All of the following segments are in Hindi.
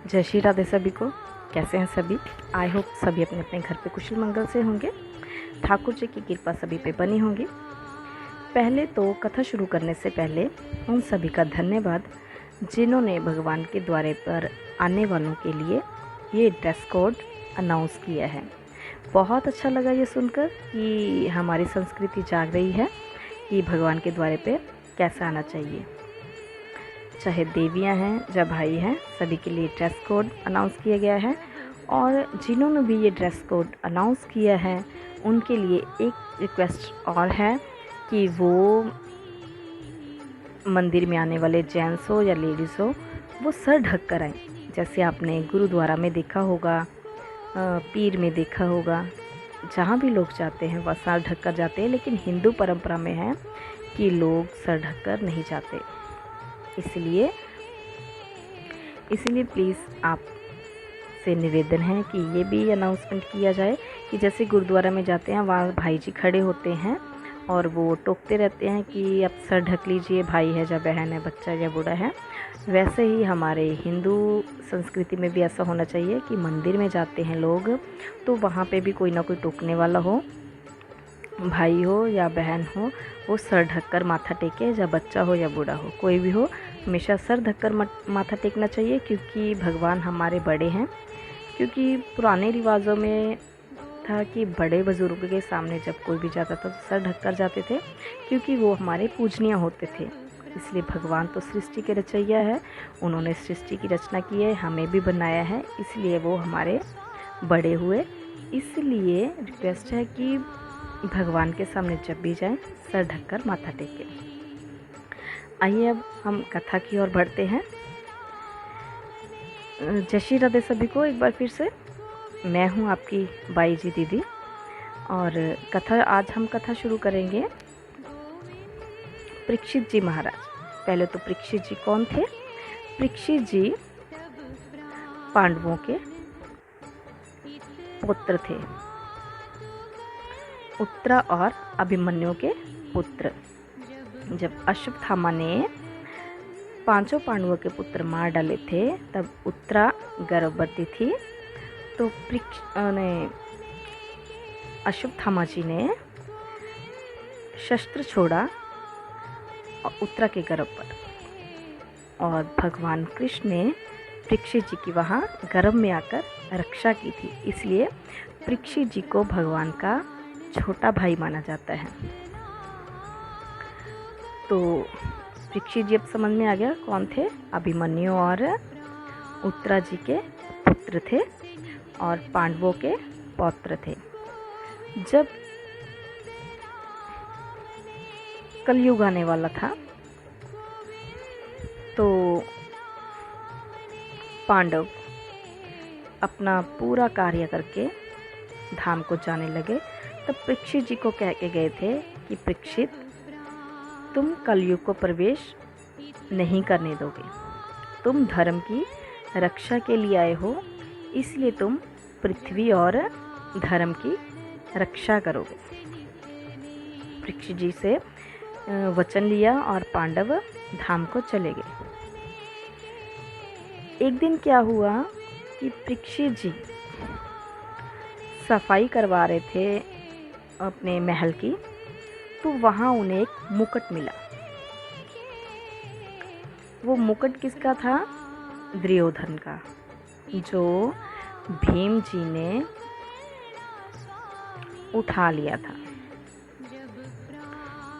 जय श्री राधे सभी को। कैसे हैं सभी? आई होप सभी अपने अपने घर पे कुशल मंगल से होंगे। ठाकुर जी की कृपा सभी पे बनी होगी। पहले तो कथा शुरू करने से पहले उन सभी का धन्यवाद जिन्होंने भगवान के द्वारे पर आने वालों के लिए ये ड्रेस कोड अनाउंस किया है। बहुत अच्छा लगा ये सुनकर कि हमारी संस्कृति जाग रही है कि भगवान के द्वारे पे कैसा आना चाहिए। चाहे देवियां हैं या भाई हैं, सभी के लिए ड्रेस कोड अनाउंस किया गया है। और जिन्होंने भी ये ड्रेस कोड अनाउंस किया है उनके लिए एक रिक्वेस्ट और है कि वो मंदिर में आने वाले जेंट्स हो या लेडीज़ हो वो सर ढक कर आएँ। जैसे आपने गुरुद्वारा में देखा होगा, पीर में देखा होगा, जहाँ भी लोग जाते हैं वह सर ढक कर जाते हैं। लेकिन हिंदू परंपरा में है कि लोग सर ढक कर नहीं जाते। इसलिए प्लीज़ आप से निवेदन है कि ये भी अनाउंसमेंट किया जाए कि जैसे गुरुद्वारा में जाते हैं वहाँ भाई जी खड़े होते हैं और वो टोकते रहते हैं कि अब सर ढक लीजिए, भाई है या बहन है, बच्चा या बूढ़ा है। वैसे ही हमारे हिंदू संस्कृति में भी ऐसा होना चाहिए कि मंदिर में जाते हैं लोग तो वहाँ पे भी कोई ना कोई टोकने वाला हो, भाई हो या बहन हो, वो सर ढककर माथा टेके, या बच्चा हो या बूढ़ा हो, कोई भी हो, हमेशा सर ढककर माथा टेकना चाहिए। क्योंकि भगवान हमारे बड़े हैं। क्योंकि पुराने रिवाजों में था कि बड़े बुजुर्ग के सामने जब कोई भी जाता था तो सर ढककर जाते थे, क्योंकि वो हमारे पूजनीय होते थे। इसलिए भगवान तो सृष्टि के रचयिता है, उन्होंने सृष्टि की रचना की है, हमें भी बनाया है, इसलिए वो हमारे बड़े हुए। इसलिए रिक्वेस्ट है कि भगवान के सामने जब भी जाएं सर ढककर माथा टेकें। आइए अब हम कथा की ओर बढ़ते हैं। जय श्री राधे सभी को एक बार फिर से। मैं हूं आपकी बाई जी दीदी और आज हम कथा शुरू करेंगे परीक्षित जी महाराज। पहले तो परीक्षित जी कौन थे? परीक्षित जी पांडवों के पुत्र थे, उत्तरा और अभिमन्यु के पुत्र। जब अश्वत्थामा ने पांचों पांडवों के पुत्र मार डाले थे तब उत्तरा गर्भवती थी। तो अश्वत्थामा जी ने शस्त्र छोड़ा उत्तरा के गर्भ पर और भगवान कृष्ण ने परीक्षित जी की वहाँ गर्भ में आकर रक्षा की थी। इसलिए परीक्षित जी को भगवान का छोटा भाई माना जाता है। तो परीक्षित जी अब समझ में आ गया कौन थे? अभिमन्यु और उत्तरा जी के पुत्र थे और पांडवों के पौत्र थे। जब कलयुग आने वाला था तो पांडव अपना पूरा कार्य करके धाम को जाने लगे। तब परीक्षित जी को कह के गए थे कि परीक्षित, तुम कलयुग को प्रवेश नहीं करने दोगे, तुम धर्म की रक्षा के लिए आए हो, इसलिए तुम पृथ्वी और धर्म की रक्षा करोगे। परीक्षित जी से वचन लिया और पांडव धाम को चले गए। एक दिन क्या हुआ कि परीक्षित जी सफाई करवा रहे थे अपने महल की, तो वहाँ उन्हें एक मुकुट मिला। वो मुकुट किसका था? दुर्योधन का, जो भीम जी ने उठा लिया था।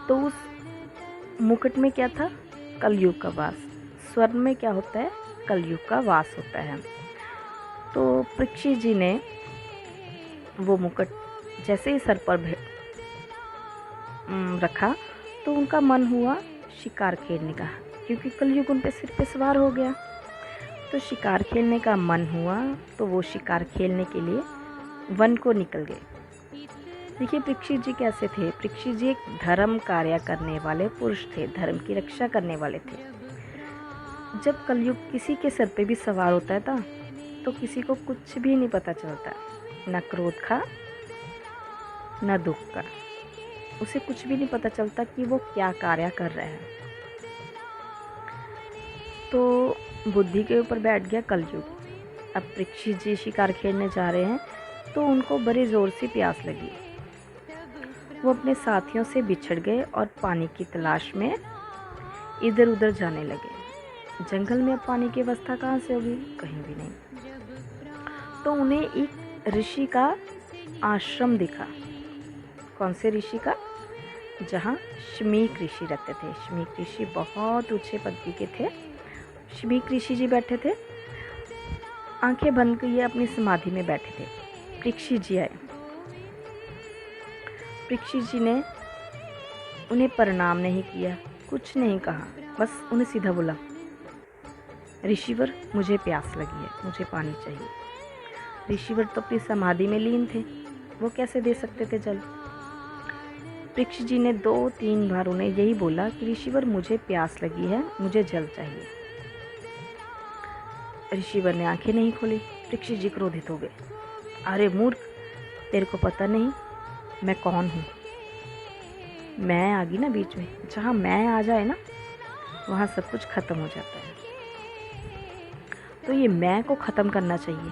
तो उस मुकुट में क्या था? कलयुग का वास। स्वर्ण में क्या होता है? कलयुग का वास होता है। तो परीक्षित जी ने वो मुकुट जैसे ही सर पर रखा तो उनका मन हुआ शिकार खेलने का, क्योंकि कलयुग उन पे सिर पे सवार हो गया। तो शिकार खेलने का मन हुआ तो वो शिकार खेलने के लिए वन को निकल गए। देखिए परीक्षित जी कैसे थे? परीक्षित जी एक धर्म कार्य करने वाले पुरुष थे, धर्म की रक्षा करने वाले थे। जब कलयुग किसी के सिर पे भी सवार होता था तो किसी को कुछ भी नहीं पता चलता, न क्रोध का न दुख का। उसे कुछ भी नहीं पता चलता कि वो क्या कार्य कर रहे हैं। तो बुद्धि के ऊपर बैठ गया कलयुग अब परीक्षित जी शिकार खेलने जा रहे हैं तो उनको बड़े ज़ोर से प्यास लगी। वो अपने साथियों से बिछड़ गए और पानी की तलाश में इधर उधर जाने लगे। जंगल में अब पानी की व्यवस्था कहाँ से होगी? कहीं भी नहीं। तो उन्हें एक ऋषि का आश्रम दिखा। कौन से ऋषि का? जहाँ शमीक ऋषि रहते थे। शमीक ऋषि बहुत ऊंचे पदवी के थे। शमीक ऋषि जी बैठे थे, आंखें बंद किए अपनी समाधि में बैठे थे। परीक्षित जी आए। परीक्षित जी ने उन्हें प्रणाम नहीं किया, कुछ नहीं कहा, बस उन्हें सीधा बोला, ऋषिवर मुझे प्यास लगी है, मुझे पानी चाहिए। ऋषिवर तो अपनी समाधि में लीन थे, वो कैसे दे सकते थे जल? परीक्षित जी ने 2-3 बार उन्हें यही बोला कि ऋषिवर मुझे प्यास लगी है, मुझे जल चाहिए। ऋषिवर ने आंखें नहीं खोली। परीक्षित जी क्रोधित हो गए। अरे मूर्ख, तेरे को पता नहीं मैं कौन हूँ? मैं आ गई ना बीच में, जहाँ मैं आ जाए ना वहाँ सब कुछ ख़त्म हो जाता है। तो ये मैं को ख़त्म करना चाहिए।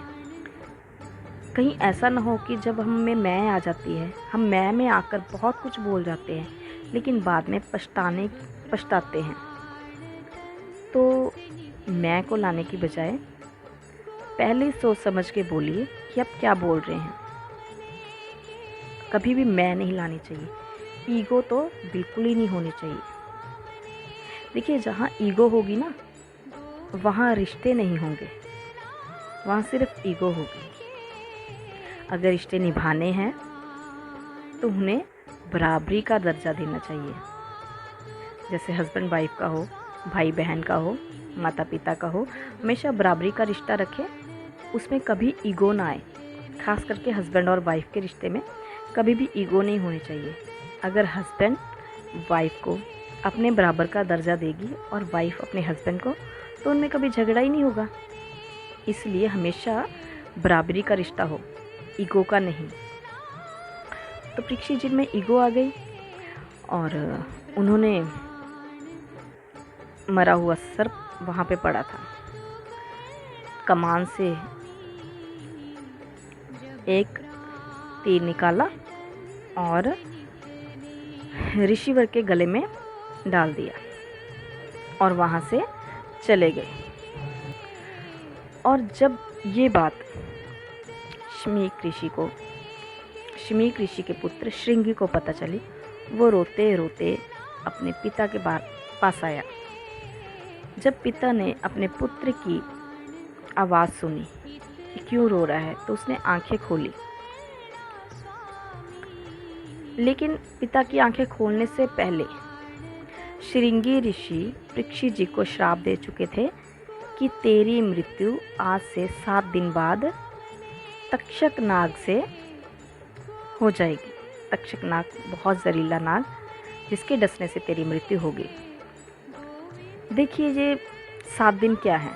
कहीं ऐसा ना हो कि जब हम में मैं आ जाती है, हम मैं में आकर बहुत कुछ बोल जाते हैं, लेकिन बाद में पछताते हैं। तो मैं को लाने की बजाय पहले सोच समझ के बोलिए कि आप क्या बोल रहे हैं। कभी भी मैं नहीं लानी चाहिए। ईगो तो बिल्कुल ही नहीं होनी चाहिए। देखिए, जहाँ ईगो होगी ना वहाँ रिश्ते नहीं होंगे, वहाँ सिर्फ ईगो होगी। अगर रिश्ते निभाने हैं तो उन्हें बराबरी का दर्जा देना चाहिए। जैसे हस्बैंड वाइफ का हो, भाई बहन का हो, माता पिता का हो, हमेशा बराबरी का रिश्ता रखें। उसमें कभी ईगो ना आए। खास करके हस्बैंड और वाइफ के रिश्ते में कभी भी ईगो नहीं होनी चाहिए। अगर हस्बैंड वाइफ को अपने बराबर का दर्जा देगी और वाइफ अपने हस्बैंड को, तो उनमें कभी झगड़ा ही नहीं होगा। इसलिए हमेशा बराबरी का रिश्ता हो, ईगो का नहीं। तो परीक्षित जी में ईगो आ गई और उन्होंने मरा हुआ सर्प वहाँ पे पड़ा था। कमान से एक तीर निकाला और ऋषिवर के गले में डाल दिया और वहाँ से चले गए। और जब ये बात शमीक ऋषि के पुत्र श्रृंगी को पता चली, वो रोते रोते अपने पिता के पास आया। जब पिता ने अपने पुत्र की आवाज़ सुनी कि क्यों रो रहा है, तो उसने आंखें खोली। लेकिन पिता की आंखें खोलने से पहले श्रृंगी ऋषि परीक्षित जी को श्राप दे चुके थे कि तेरी मृत्यु आज से 7 दिन बाद तक्षक नाग से हो जाएगी। तक्षक नाग बहुत जहरीला नाग, जिसके डसने से तेरी मृत्यु होगी। देखिए, ये 7 दिन क्या है,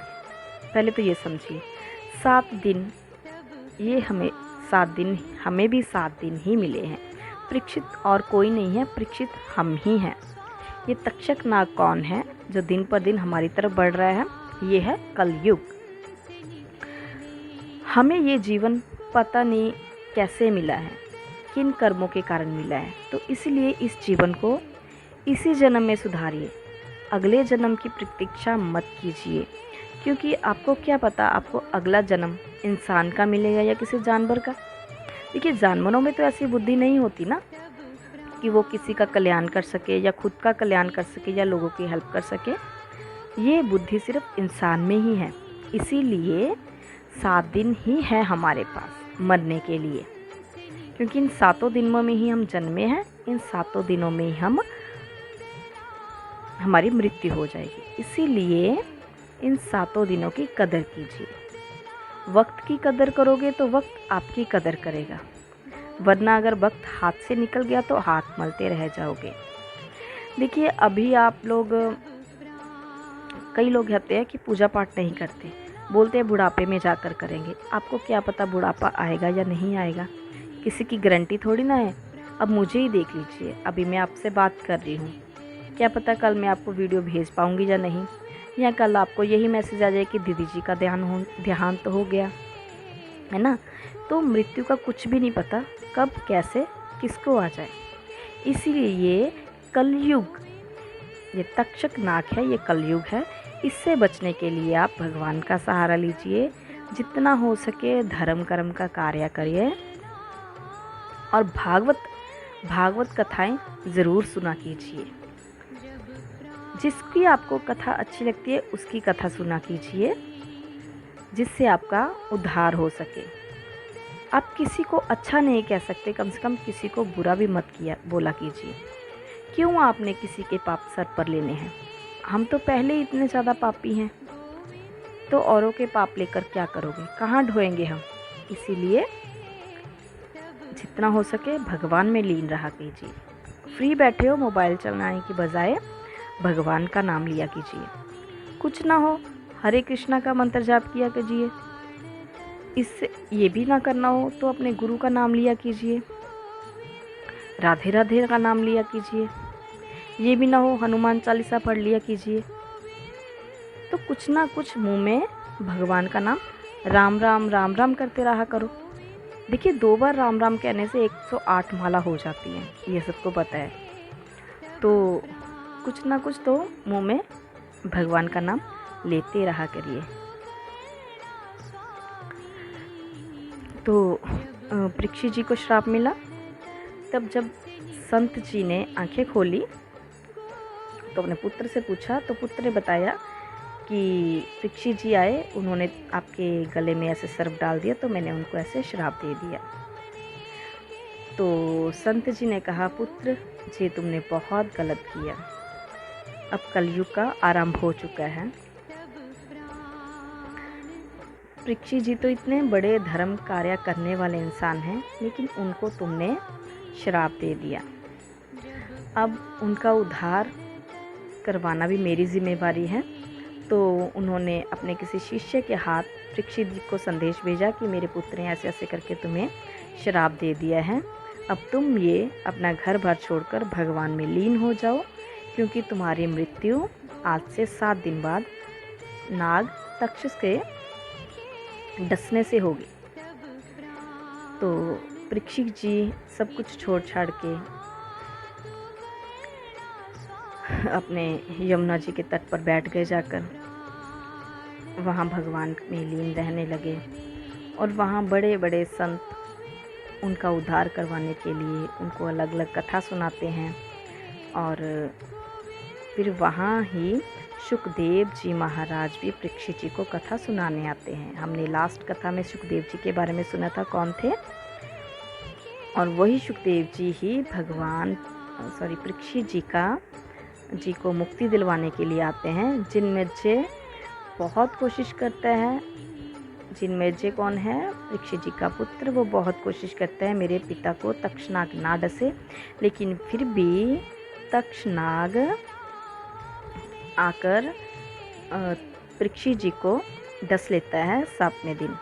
पहले तो ये समझिए। 7 दिन, ये हमें 7 दिन, हमें भी 7 दिन ही मिले हैं। परीक्षित और कोई नहीं है, परीक्षित हम ही हैं। ये तक्षक नाग कौन है जो दिन पर दिन हमारी तरफ बढ़ रहा है? ये है कलयुग। हमें ये जीवन पता नहीं कैसे मिला है, किन कर्मों के कारण मिला है। तो इसलिए इस जीवन को इसी जन्म में सुधारिए, अगले जन्म की प्रतीक्षा मत कीजिए। क्योंकि आपको क्या पता आपको अगला जन्म इंसान का मिलेगा या किसी जानवर का। देखिए, जानवरों में तो ऐसी बुद्धि नहीं होती ना कि वो किसी का कल्याण कर सके या खुद का कल्याण कर सके या लोगों की हेल्प कर सके। ये बुद्धि सिर्फ इंसान में ही है। इसीलिए 7 दिन ही है हमारे पास मरने के लिए, क्योंकि इन 7 दिनों में ही हम जन्मे हैं। इन 7 दिनों में ही हमारी मृत्यु हो जाएगी। इसीलिए इन 7 दिनों की कदर कीजिए। वक्त की कदर करोगे तो वक्त आपकी कदर करेगा, वरना अगर वक्त हाथ से निकल गया तो हाथ मलते रह जाओगे। देखिए, अभी आप लोग, कई लोग कहते हैं कि पूजा पाठ नहीं करते, बोलते हैं बुढ़ापे में जाकर करेंगे। आपको क्या पता बुढ़ापा आएगा या नहीं आएगा, किसी की गारंटी थोड़ी ना है। अब मुझे ही देख लीजिए, अभी मैं आपसे बात कर रही हूँ, क्या पता कल मैं आपको वीडियो भेज पाऊँगी या नहीं, या कल आपको यही मैसेज आ जाए कि दीदी जी का देहांत हो गया। है ना। तो मृत्यु का कुछ भी नहीं पता, कब कैसे किसको आ जाए। इसीलिए ये कलयुग, ये तक्षक नाग है, ये कलयुग है। इससे बचने के लिए आप भगवान का सहारा लीजिए, जितना हो सके धर्म कर्म का कार्य करिए, और भागवत कथाएं ज़रूर सुना कीजिए। जिसकी आपको कथा अच्छी लगती है उसकी कथा सुना कीजिए, जिससे आपका उद्धार हो सके। आप किसी को अच्छा नहीं कह सकते, कम से कम किसी को बुरा भी मत बोला कीजिए। क्यों आपने किसी के पाप सर पर लेने हैं? हम तो पहले ही इतने ज़्यादा पापी हैं, तो औरों के पाप लेकर क्या करोगे, कहाँ ढोएंगे हम। इसीलिए जितना हो सके भगवान में लीन रहा कीजिए। फ्री बैठे हो मोबाइल चलाने की बजाय भगवान का नाम लिया कीजिए। कुछ ना हो हरे कृष्णा का मंत्र जाप किया कीजिए। इससे ये भी ना करना हो तो अपने गुरु का नाम लिया कीजिए, राधे राधे का नाम लिया कीजिए। ये भी ना हो हनुमान चालीसा पढ़ लिया कीजिए। तो कुछ ना कुछ मुंह में भगवान का नाम राम राम राम राम करते रहा करो। देखिए 2 बार राम राम कहने से 108 माला हो जाती है, ये सबको पता है। तो कुछ ना कुछ तो मुंह में भगवान का नाम लेते रहा करिए। तो परीक्षित जी को श्राप मिला। तब जब संत जी ने आंखें खोली तो अपने पुत्र से पूछा, तो पुत्र ने बताया कि परीक्षित जी आए, उन्होंने आपके गले में ऐसे सर्प डाल दिया, तो मैंने उनको ऐसे श्राप दे दिया। तो संत जी ने कहा, पुत्र जी तुमने बहुत गलत किया, अब कलयुग का आरंभ हो चुका है। परीक्षित जी तो इतने बड़े धर्म कार्य करने वाले इंसान हैं, लेकिन उनको तुमने श्राप दे दिया। अब उनका उद्धार करवाना भी मेरी जिम्मेवारी है। तो उन्होंने अपने किसी शिष्य के हाथ परीक्षित जी को संदेश भेजा कि मेरे पुत्र ने ऐसे ऐसे करके तुम्हें श्राप दे दिया है, अब तुम ये अपना घर भर छोड़कर भगवान में लीन हो जाओ, क्योंकि तुम्हारी मृत्यु आज से 7 दिन बाद नाग तक्षक के डसने से होगी। तो परीक्षित जी सब कुछ छोड़ छाड़ के अपने यमुना जी के तट पर बैठ गए जाकर, वहाँ भगवान में लीन रहने लगे। और वहाँ बड़े बड़े संत उनका उद्धार करवाने के लिए उनको अलग अलग कथा सुनाते हैं। और फिर वहाँ ही सुखदेव जी महाराज भी परीक्षित जी को कथा सुनाने आते हैं। हमने लास्ट कथा में सुखदेव जी के बारे में सुना था, कौन थे, और वही सुखदेव जी ही परीक्षित जी को मुक्ति दिलवाने के लिए आते हैं। जिनमेर्जे बहुत कोशिश करता है, जिनमेर्जे कौन है, परीक्षित जी का पुत्र, वो बहुत कोशिश करता है मेरे पिता को तक्षनाग ना डसे, लेकिन फिर भी तक्षनाग आकर परीक्षित जी को डस लेता है सातवें दिन।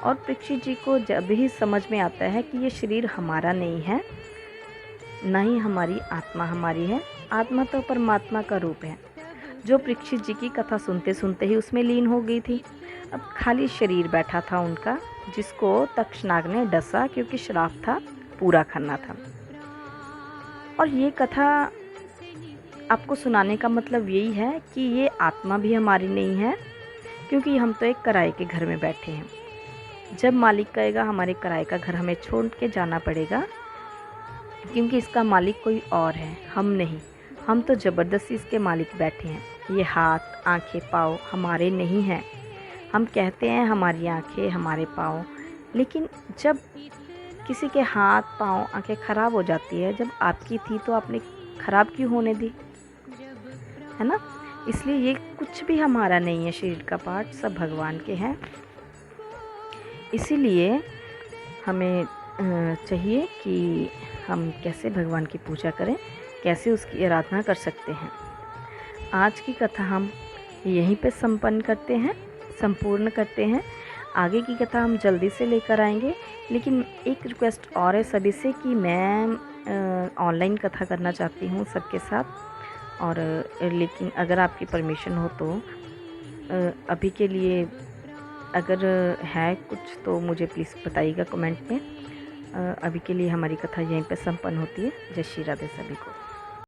और परीक्षित जी को जब ही समझ में आता है कि ये शरीर हमारा नहीं है, ना ही हमारी आत्मा हमारी है, आत्मा तो परमात्मा का रूप है, जो परीक्षित जी की कथा सुनते सुनते ही उसमें लीन हो गई थी। अब खाली शरीर बैठा था उनका, जिसको तक्षनाग ने डसा, क्योंकि श्राप था पूरा करना था। और ये कथा आपको सुनाने का मतलब यही है कि ये आत्मा भी हमारी नहीं है, क्योंकि हम तो एक किराए के घर में बैठे हैं। जब मालिक कहेगा हमारे किराए का घर हमें छोड़ के जाना पड़ेगा, क्योंकि इसका मालिक कोई और है, हम नहीं। हम तो ज़बरदस्ती इसके मालिक बैठे हैं। ये हाथ आंखें पाँव हमारे नहीं हैं। हम कहते हैं हमारी आंखें हमारे पाँव, लेकिन जब किसी के हाथ पाँव आंखें ख़राब हो जाती है, जब आपकी थी तो आपने ख़राब क्यों होने दी, है ना। इसलिए ये कुछ भी हमारा नहीं है, शरीर का पार्ट सब भगवान के हैं। इसीलिए हमें चाहिए कि हम कैसे भगवान की पूजा करें, कैसे उसकी आराधना कर सकते हैं। आज की कथा हम यहीं पे संपूर्ण करते हैं। आगे की कथा हम जल्दी से लेकर आएंगे, लेकिन एक रिक्वेस्ट और है सभी से कि मैं ऑनलाइन कथा करना चाहती हूँ सबके साथ, और लेकिन अगर आपकी परमिशन हो तो अभी के लिए अगर है कुछ तो मुझे प्लीज़ बताइएगा कमेंट में। अभी के लिए हमारी कथा यहीं पे संपन्न होती है। जय श्री राधे सभी को।